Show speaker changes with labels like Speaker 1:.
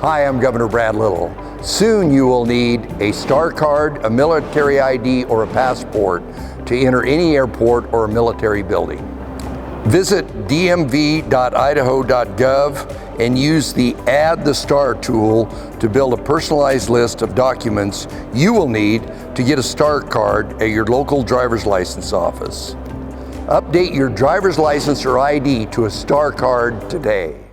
Speaker 1: Hi, I'm Governor Brad Little. Soon you will need a STAR card, a military ID, or a passport to enter any airport or military building. Visit dmv.idaho.gov and use the Add the STAR tool to build a personalized list of documents you will need to get a STAR card at your local driver's license office. Update your driver's license or ID to a STAR card today.